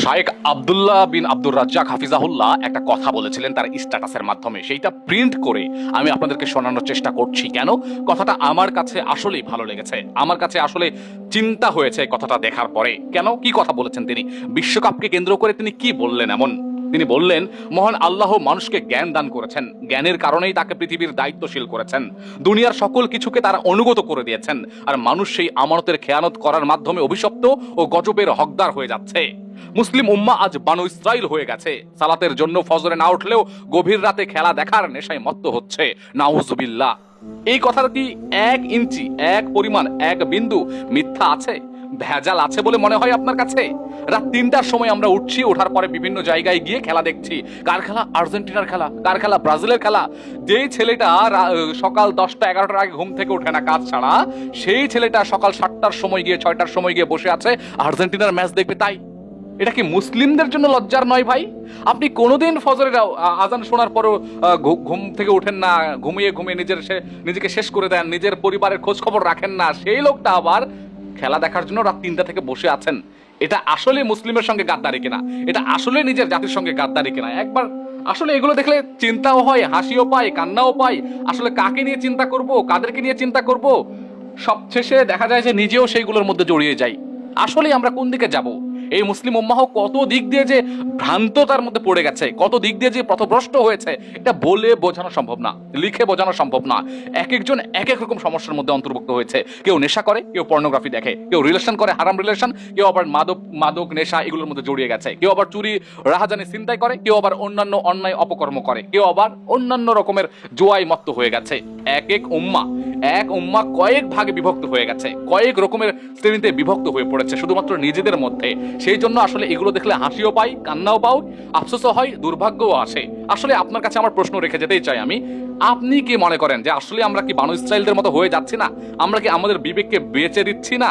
শায়েখ আব্দুল্লাহ বিন আব্দুর রাজ্জাক হাফিজাহুল্লাহ একটা কথা বলেছিলেন তার স্ট্যাটাসের মাধ্যমে, সেইটা প্রিন্ট করে আমি আপনাদেরকে শোনানোর চেষ্টা করছি। কেন কথাটা আমার কাছে আসলেই ভালো লেগেছে, আমার কাছে আসলে চিন্তা হয়েছে কথাটা দেখার পরে। কেন, কি কথা বলেছেন তিনি, বিশ্বকাপকে কেন্দ্র করে তিনি কি বললেন এমন? তিনি বললেন, মহান আল্লাহ মানুষকে জ্ঞান দান করেছেন, জ্ঞানের কারণেই তাকে পৃথিবীর দায়িত্বশীল করেছেন, দুনিয়ার সকল কিছুকে তারা অনুগত করে দিয়েছেন, আর মানুষ সেই আমানতের খেয়ানত করার মাধ্যমে অভিশপ্ত ও গজবের হকদার হয়ে যাচ্ছে। মুসলিম উম্মাহ আজ বানু ইসরাইল হয়ে গেছে, সালাতের জন্য ফজরে না উঠলেও গভীর রাতে খেলা দেখার নেশায় মত্ত হচ্ছে। নাউজুবিল্লাহ। এই কথাটা কি এক ইঞ্চি, এক পরিমাণ, এক বিন্দু মিথ্যা আছে, ভেজাল আছে বলে মনে হয় আপনার কাছে? রাত ৩টার সময় আমরা উঠছি, ওঠার পরে বিভিন্ন জায়গায় গিয়ে খেলা দেখছি। কার খেলা? আর্জেন্টিনার খেলা। কার খেলা? ব্রাজিলের খেলা। যেই ছেলেটা সকাল 10টা 11টার আগে ঘুম থেকে ওঠে না কাজ ছাড়া, সেই ছেলেটা সকাল 7টার সময় গিয়ে 6টার সময় গিয়ে বসে আছে আর্জেন্টিনার ম্যাচ দেখবে। তাই এটা কি মুসলিমদের জন্য লজ্জার নয় ভাই? আপনি কোনোদিন ফজরের আজান শোনার পরও ঘুম থেকে ওঠেন না, ঘুমিয়ে ঘুমিয়ে নিজেকে শেষ করে দেন, নিজের পরিবারের খোঁজ খবর রাখেন না, সেই লোকটা আবার খেলা দেখার জন্য রাত 3টা থেকে বসে আছেন। এটা আসলে মুসলিমের সঙ্গে গাদ্দারি কিনা? এটা আসলে নিজের জাতির সঙ্গে গাদ্দারি কিনা? একবার আসলে এগুলো দেখলে চিন্তাও হয়, হাসিও পায়, কান্নাও পায়। আসলে কাকে নিয়ে চিন্তা করব, কাদেরকে নিয়ে চিন্তা করব? সবশেষে দেখা যায় যে নিজেও সেইগুলোর মধ্যে জড়িয়ে যাই। আসলে আমরা কোন দিকে যাব? এই মুসলিম উম্মাহ কত দিক দিয়ে যে ভ্রান্ততার মধ্যে পড়ে গেছে, কত দিক দিয়ে যে পথভ্রষ্ট হয়েছে, এটা বলে বোঝানো সম্ভব না, লিখে বোঝানো সম্ভব না। এক একজন এক এক রকম সমস্যার মধ্যে অন্তর্ভুক্ত হয়েছে। কেউ নেশা করে, কেউ পর্নোগ্রাফি দেখে, কেউ রিলেশন করে, হারাম রিলেশন, কেউ আবার মাদক নেশা এগুলোর মধ্যে জড়িয়ে গেছে, কেউ আবার চুরি রাহাজানি ছিনতাই করে, কেউ আবার অন্যান্য অন্যায় অপকর্ম করে, কেউ আবার অন্যান্য রকমের জুয়ায় মত্ত হয়ে গেছে। এক উম্মাহ কয়েক ভাগে বিভক্ত হয়ে গেছে, কয়েক রকমের শ্রেণীতে বিভক্ত হয়ে পড়েছে শুধুমাত্র নিজেদের মধ্যে। সেই জন্য আসলে এগুলো দেখলে হাসিও পাই, কান্নাও পাও, আফসোসও হয়, দুর্ভাগ্যও আসে। আসলে আপনার কাছে আমার প্রশ্ন রেখে যেতেই চাই আমি, আপনি কি মনে করেন যে আসলে আমরা কি বানু ইসরাইলদের মতো হয়ে যাচ্ছি না? আমরা কি আমাদের বিবেককে বেচে দিচ্ছি না?